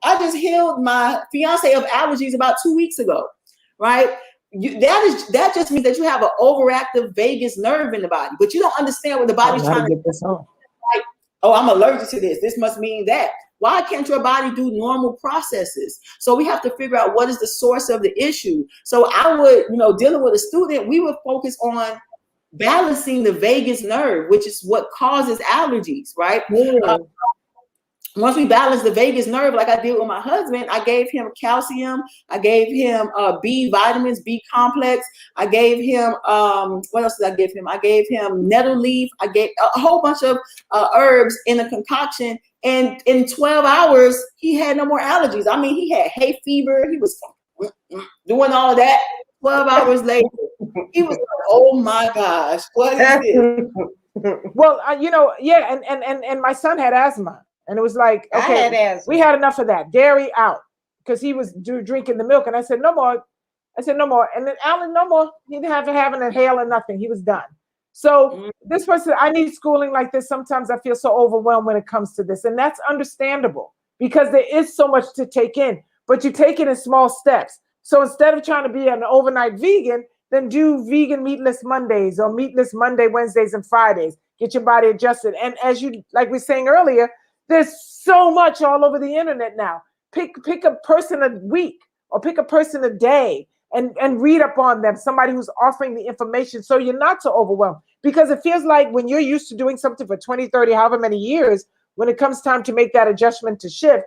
I just healed my fiance of allergies about 2 weeks ago, right? That just means that you have an overactive vagus nerve in the body, but you don't understand what the body's trying to get this on. Like, oh, I'm allergic to this. This must mean that. Why can't your body do normal processes? So we have to figure out what is the source of the issue. So I would, dealing with a student, we would focus on balancing the vagus nerve, which is what causes allergies, right? Once we balance the vagus nerve, like I did with my husband, I gave him calcium. I gave him B vitamins, B complex. I gave him, what else did I give him? I gave him nettle leaf. I gave a whole bunch of herbs in a concoction. And in 12 hours, he had no more allergies. I mean, he had hay fever. He was doing all of that. 12 hours later, he was like, oh my gosh, what is this? Well, and my son had asthma. And it was like, okay, we had enough of that. Dairy out, because he was drinking the milk. And I said, no more. I said, no more. And then Alan, no more. He didn't have to have an inhale or nothing. He was done. So this person, I need schooling like this. Sometimes I feel so overwhelmed when it comes to this. And that's understandable because there is so much to take in, but you take it in small steps. So instead of trying to be an overnight vegan, then do vegan meatless Mondays or meatless Monday, Wednesdays, and Fridays. Get your body adjusted. And as you, like we were saying earlier, there's so much all over the internet now. Pick a person a week or pick a person a day and read up on them, somebody who's offering the information so you're not so overwhelmed. Because it feels like when you're used to doing something for 20, 30, however many years, when it comes time to make that adjustment to shift,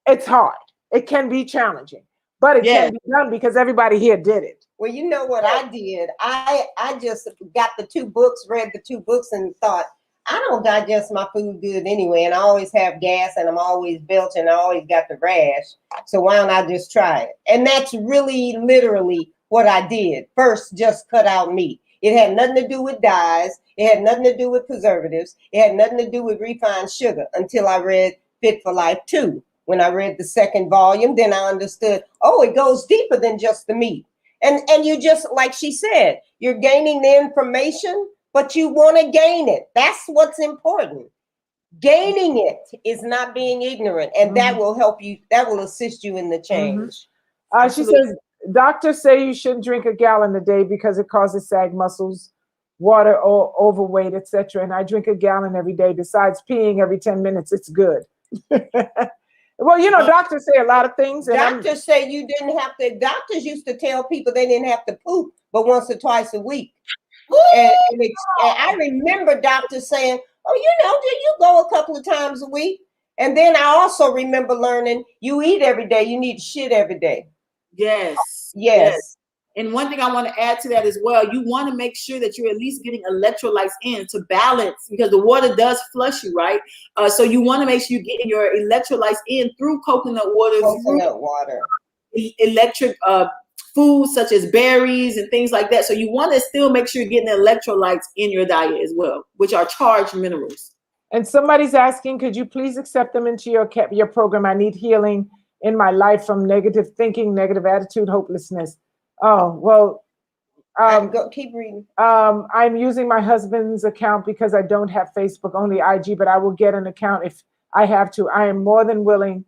it's hard. It can be challenging, but it can be done because everybody here did it. Well, you know what I did? I just got the 2 books, read the 2 books and thought, I don't digest my food good anyway. And I always have gas and I'm always belching. I always got the rash. So why don't I just try it? And that's really literally what I did. First, just cut out meat. It had nothing to do with dyes. It had nothing to do with preservatives. It had nothing to do with refined sugar until I read Fit for Life 2. When I read the 2nd volume, then I understood, oh, it goes deeper than just the meat. And you just, like she said, you're gaining the information, but you want to gain it. That's what's important. Gaining it is not being ignorant, and that will help you. That will assist you in the change. She says, doctors say you shouldn't drink a gallon a day because it causes sag muscles, water, or overweight, etc. And I drink a gallon every day. Besides peeing every 10 minutes, it's good. Well, you know, doctors say a lot of things. And doctors say you didn't have to. Doctors used to tell people they didn't have to poop, but once or twice a week. And I remember doctors saying, oh, you go a couple of times a week. And then I also remember learning you eat every day. You need to shit every day. Yes. And one thing I want to add to that as well, you want to make sure that you're at least getting electrolytes in to balance, because the water does flush you, right? So you want to make sure you're getting your electrolytes in through coconut water, electric foods such as berries and things like that. So you want to still make sure you're getting electrolytes in your diet as well, which are charged minerals. And somebody's asking, could you please accept them into your program? I need healing in my life from negative thinking, negative attitude, hopelessness. Oh, well, keep reading. I'm using my husband's account because I don't have Facebook, only IG, but I will get an account if I have to. I am more than willing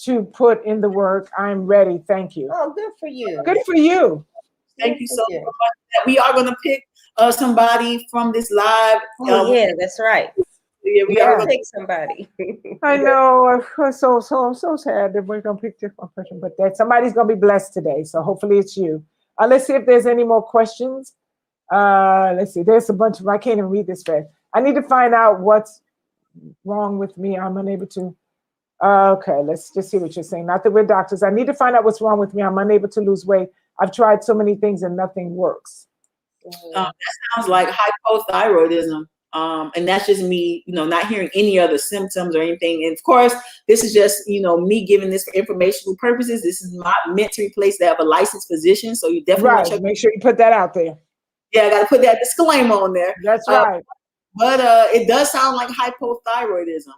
to put in the work. I'm ready. Thank you. Oh, good for you. Good for you. Thank you so much. We are going to pick somebody from this live. Oh, yeah, that's right. Yeah, we are going to pick somebody. I know. I'm so sad that we're going to pick different person, but that somebody's going to be blessed today. So hopefully it's you. Let's see if there's any more questions. Let's see. There's a bunch of them. I can't even read this fast. I need to find out what's wrong with me. I'm unable to. Okay, let's just see what you're saying. Not that we're doctors. I need to find out what's wrong with me. I'm unable to lose weight. I've tried so many things and nothing works. That sounds like hypothyroidism. And that's just me, not hearing any other symptoms or anything. And of course, this is just, me giving this for informational purposes. This is not meant to replace that of a licensed physician. So you definitely want to check. Make sure you put that out there. Yeah, I got to put that disclaimer on there. That's right. But it does sound like hypothyroidism,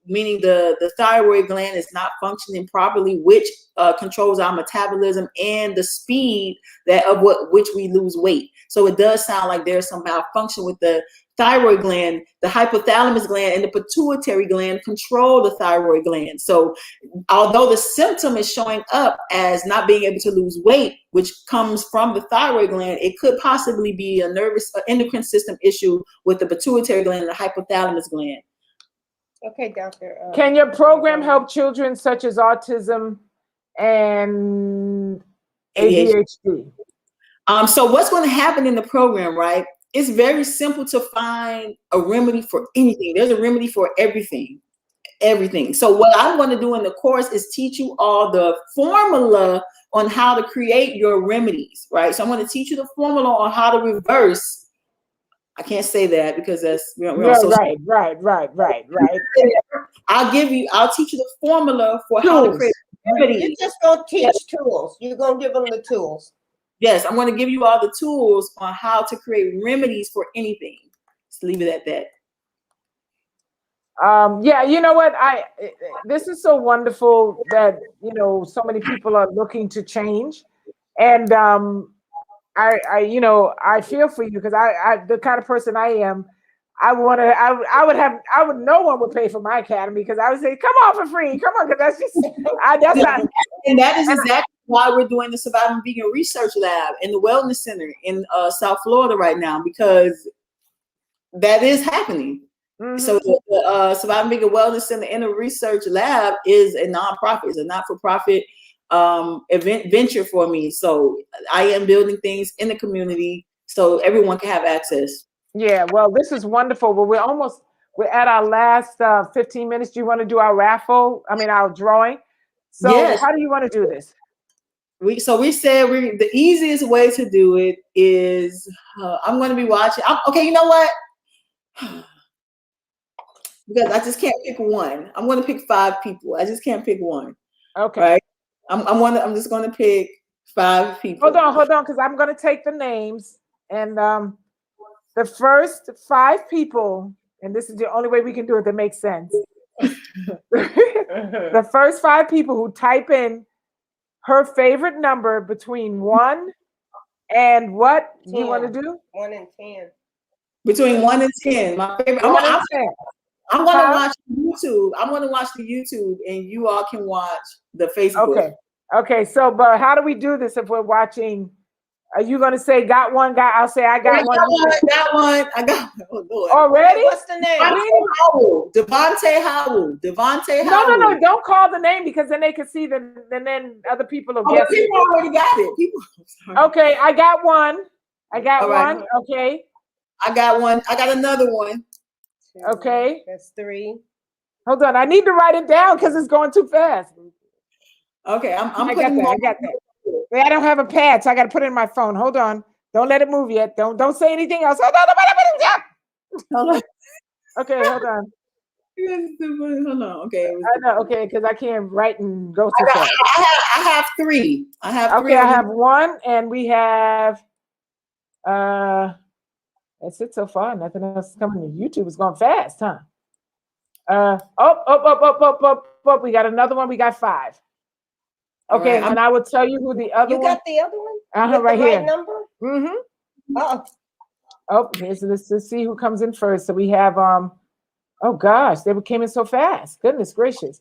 meaning the thyroid gland is not functioning properly, which controls our metabolism and the speed of which we lose weight. So it does sound like there's some malfunction with the thyroid gland. The hypothalamus gland and the pituitary gland control the thyroid gland. So although the symptom is showing up as not being able to lose weight, which comes from the thyroid gland, it could possibly be a endocrine system issue with the pituitary gland and the hypothalamus gland. Okay, doctor. Can your program help children such as autism and ADHD? So what's going to happen in the program, right? It's very simple to find a remedy for anything. There's a remedy for everything. So what I'm going to do in the course is teach you all the formula on how to create your remedies, right? So I'm going to teach you the formula on how to reverse. I can't say that because that's right. I'll teach you the formula for how to create remedies. You're just going to teach tools. You're going to give them the tools. Yes, I'm going to give you all the tools on how to create remedies for anything. Let's leave it at that. Yeah, you know what? This is so wonderful that, so many people are looking to change. And I feel for you because I the kind of person I am. I would, no one would pay for my academy because I would say, come on for free, come on, because that's just, that's not. And that is exactly why we're doing the Surviving Vegan Research Lab in the Wellness Center in South Florida right now, because that is happening. Mm-hmm. So the Surviving Vegan Wellness Center and the Research Lab is a nonprofit, it's a not-for-profit event venture for me. So I am building things in the community so everyone can have access. Yeah, well, this is wonderful. Well, we're at our last 15 minutes. Do you want to do our raffle? I mean, our drawing. So yes. How do you want to do this? We said the easiest way to do it is I'm going to be watching. Okay, you know what? Because I just can't pick one. I'm going to pick 5 people. I just can't pick one. Okay. Right? I'm just going to pick 5 people. Hold on, because I'm going to take the names and the first 5 people, and this is the only way we can do it that makes sense. The first 5 people who type in her favorite number between 1 and what 10. You want to do? 1 and 10. Between 1 and 10. My favorite. I'm going to watch YouTube. I'm going to watch the YouTube, and you all can watch the Facebook. Okay. So, but how do we do this if we're watching? Are you going to say got one? I'll say I got one. Got one. I got one. Oh, Lord. Already? What's the name? Devontae Howell. No. Don't call the name because then they can see then other people will guess. People already got it. Okay, I got one. Right. Okay. I got one. I got another one. 2, okay. That's 3. Hold on. I need to write it down because it's going too fast. Okay, I got that. I don't have a pad, so I got to put it in my phone. Hold on. Don't let it move yet. Don't say anything else. Hold on. Okay, hold on. Hold on. Okay. I know. Okay, because I can't write and go too fast. I have 3. I have 3. Okay, I have 1, and we have. That's it so far. Nothing else is coming. YouTube is going fast, huh? Up. We got another one. We got 5. Okay, right, and I will tell you who the other one. You got the other one? Right here. Right number? Mm-hmm. Okay, so let's see who comes in first. So we have oh gosh, they came in so fast. Goodness gracious.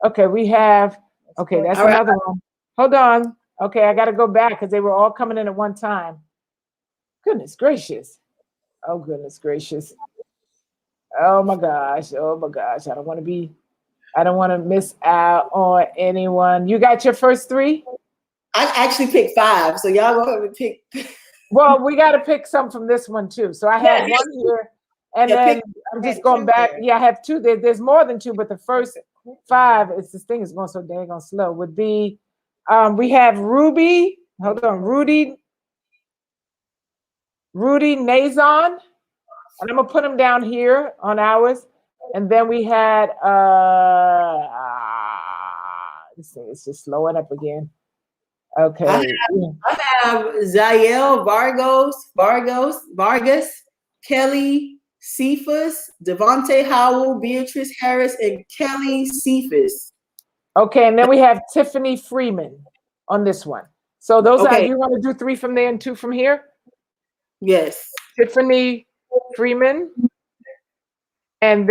Okay, we have that's another one. Hold on. Okay, I gotta go back because they were all coming in at one time. Goodness gracious. Oh goodness gracious. Oh my gosh. I don't want to miss out on anyone. You got your first 3? I actually picked 5, so y'all go ahead and pick. Well, we got to pick some from this one too. So I have 1 here, and then I'm just going back. There. Yeah, I have 2. There's more than 2, but the first 5, this thing is going so dang slow. Would be, we have Ruby. Hold on, Rudy Nazon, and I'm gonna put him down here on ours. And then we had this thing is just slowing up again. Okay. I have Zael Vargas, Kelly Cephas, Devontae Howell, Beatrice Harris, and Kelly Cephas. Okay, and then we have Tiffany Freeman on this one. So those are, you want to do 3 from there and 2 from here? Yes. Tiffany Freeman. And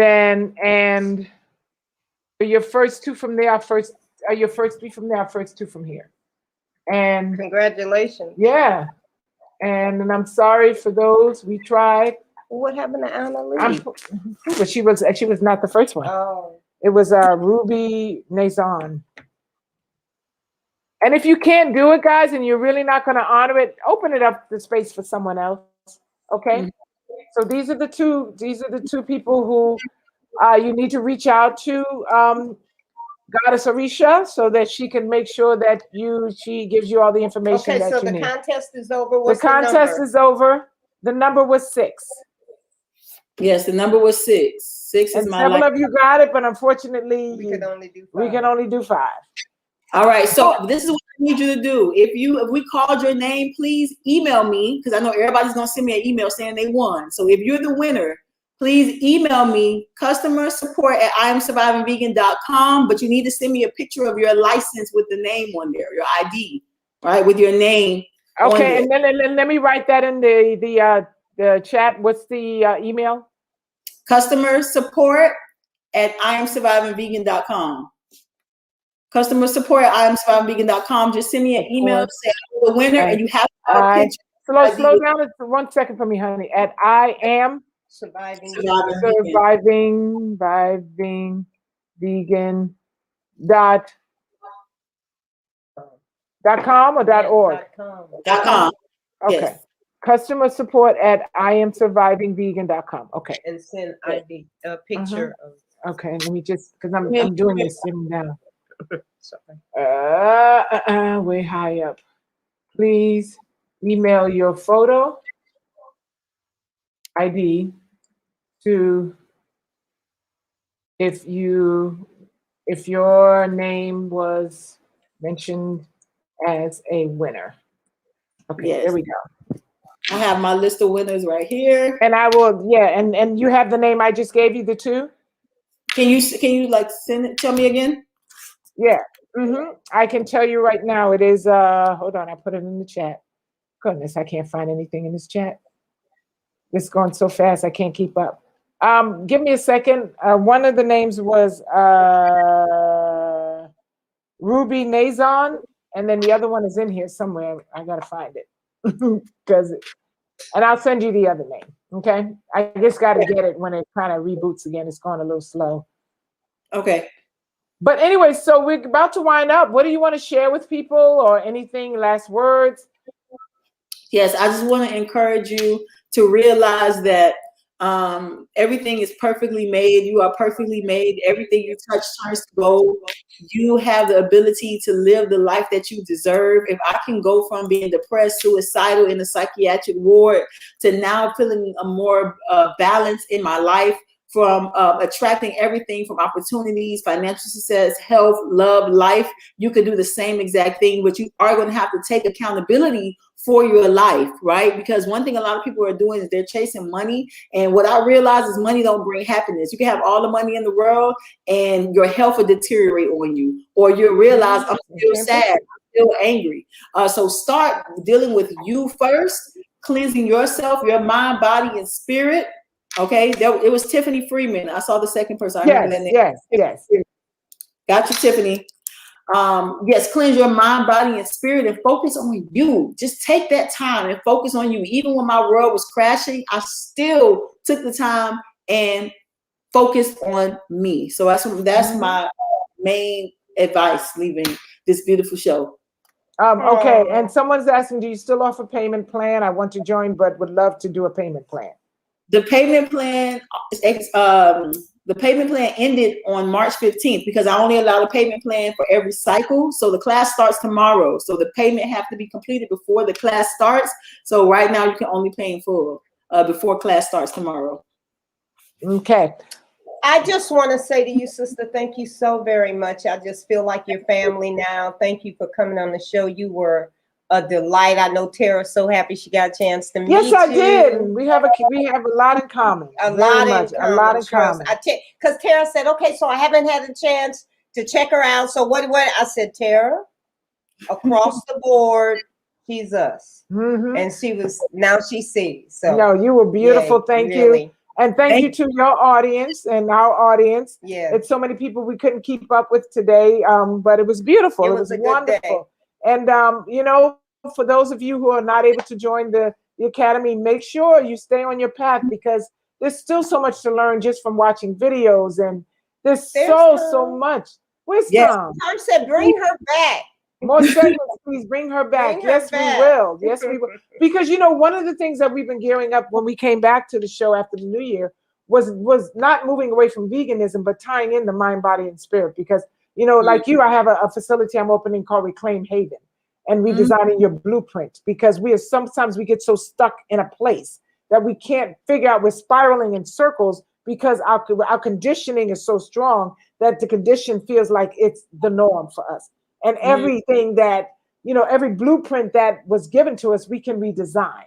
your first 2 from there, your first 3 from there, our first 2 from here. And congratulations. Yeah. And I'm sorry for those. We tried. What happened to Anna Lee? But she was not the first one. Oh. It was Ruby Nazon. And if you can't do it, guys, and you're really not going to honor it, open it up the space for someone else. Okay. Mm-hmm. So these are the 2 people who you need to reach out to Goddess Orisha so that she can make sure that she gives you all the information that you need. Okay, so the contest is over. What's the contest is over. The number was 6. Yes, the number was 6. 6 is my. Several of you got it, but unfortunately, we can only do 5. All right, so this is what I need you to do. If we called your name, please email me, because I know everybody's gonna send me an email saying they won. So if you're the winner, please email me, customersupport@IamSurvivingVegan.com, but you need to send me a picture of your license with the name on there, your ID. right, with your name on Okay, there. and then let me write that in the chat. What's the email? Customer support at IamSurvivingVegan.com. Customer support at IamSurvivingVegan.com. Just send me an email, say I'm the winner, and you have to have a picture. Slow down for 1 second for me, honey. At I am Surviving vegan .com or .org? .com. Okay. Yes. Customer support at IamSurvivingVegan.com. Okay. and send ID a picture of. Okay, let me just because I'm doing this sitting down. Sorry. Way high up. Please email your photo ID to if your name was mentioned as a winner. Okay, Yes. there we go. I have my list of winners right here. And I will, and you have the name I just gave you, the two? Can you like send it? Tell me again. Yeah. I can tell you right now. It is. Hold on. I put it in the chat. Goodness, I can't find anything in this chat. It's going so fast. I can't keep up. Give me a second. One of the names was Ruby Nazon, and then the other one is in here somewhere. I gotta find it and I'll send you the other name. Okay. I just got to get it when it kind of reboots again. It's going a little slow. Okay. But anyway, so we're about to wind up. What do you want to share with people or anything? Last words? Yes, I just want to encourage you to realize that everything is perfectly made. You are perfectly made. Everything you touch turns to gold. You have the ability to live the life that you deserve. If I can go from being depressed, suicidal in the psychiatric ward to now feeling a more balance in my life, from attracting everything from opportunities, financial success, health, love, life, you could do the same exact thing, but you are going to have to take accountability for your life, right? Because one thing a lot of people are doing is they're chasing money. And what I realize is money don't bring happiness. You can have all the money in the world and your health will deteriorate on you, or you'll realize I'm still sad, I'm still angry. So start dealing with you first, cleansing yourself, your mind, body, and spirit. Okay, it was Tiffany Freeman. I saw the second person. I remember that name. Yes. Got you, Tiffany. Yes, cleanse your mind, body, and spirit, and focus on you. Just take that time and focus on you. Even when my world was crashing, I still took the time and focused on me. So that's my main advice leaving this beautiful show. Okay, and someone's asking, do you still offer payment plan? I want to join, but would love to do a payment plan. The payment plan ended on March 15th because I only allowed a payment plan for every cycle. So the class starts tomorrow. So the payment have to be completed before the class starts. So right now you can only pay in full before class starts tomorrow. Okay. I just want to say to you, sister, thank you so very much. I just feel like you're family now. Thank you for coming on the show. You were a delight. I know Terrah's so happy she got a chance to meet you. Yes, I did. We have a lot in common. A lot in common. Because Terrah said, okay, so I haven't had a chance to check her out. So what? I said, Terrah, across the board, she's us. And now she sees. So no, you were beautiful. Thank you. And thank you to your audience and our audience. Yeah. It's so many people we couldn't keep up with today. But it was beautiful. It was wonderful. And for those of you who are not able to join the Academy, make sure you stay on your path because there's still so much to learn just from watching videos. And there's so much. Where's Tom? Tom said, bring her back. More segments, please bring her back. Yes, we will. Yes, we will. Because, one of the things that we've been gearing up when we came back to the show after the new year was not moving away from veganism, but tying in the mind, body, and spirit. Because, like you, I have a facility I'm opening called Reclaim Haven and redesigning your blueprint because sometimes we get so stuck in a place that we can't figure out. We're spiraling in circles because our conditioning is so strong that the condition feels like it's the norm for us. And everything that, every blueprint that was given to us, we can redesign.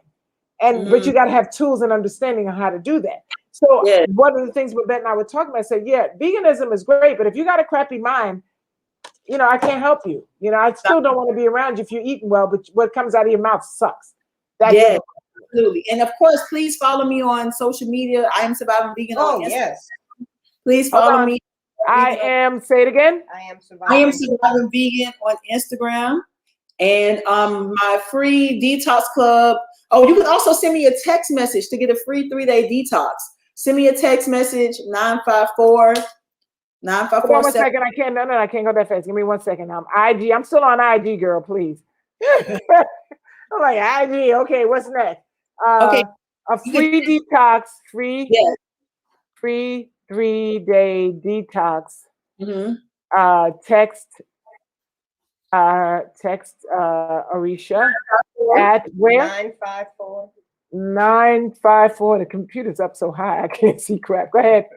But you got to have tools and understanding on how to do that. So one of the things Babette and I were talking about, I said, veganism is great, but if you got a crappy mind, I can't help you. I still don't want to be around you if you're eating well, but what comes out of your mouth sucks. Yeah, absolutely. And of course, please follow me on social media. I am Surviving Vegan on Instagram. Yes. Please follow me. Say it again. I am Surviving Vegan on Instagram. And my free detox club. Oh, you can also send me a text message to get a free 3-day detox. Send me a text message, 954. 954. Hold on 1 second. I can't. No, I can't go that fast. Give me 1 second. IG. I'm still on IG, girl. Please. I'm like IG. Okay, what's next? Okay. A free detox. Free 3-day detox. Text Orisha at where? 954. 954. The computer's up so high I can't see crap. Go ahead.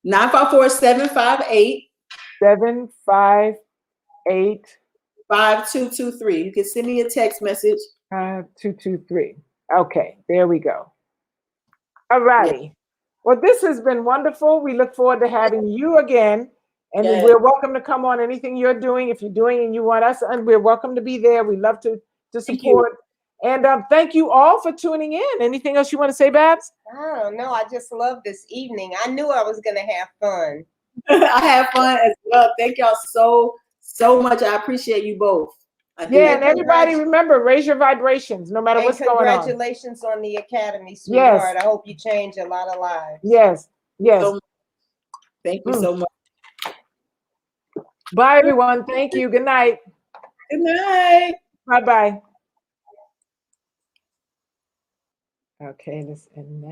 954-758. 758. 5223. You can send me a text message. 5223. Okay, there we go. All righty. Yeah. Well, this has been wonderful. We look forward to having you again. And we're welcome to come on anything you're doing. If you're doing and you want us, and we're welcome to be there. We love to support. And thank you all for tuning in. Anything else you want to say, Babs? I don't know. I just love this evening. I knew I was going to have fun. I have fun as well. Thank y'all so much. I appreciate you both. And everybody remember, raise your vibrations no matter what's going on. Congratulations on the Academy, sweetheart. Yes. I hope you change a lot of lives. Yes. Thank you so much. Bye, everyone. Thank you. Good night. Good night. Bye-bye. Okay, let's end that.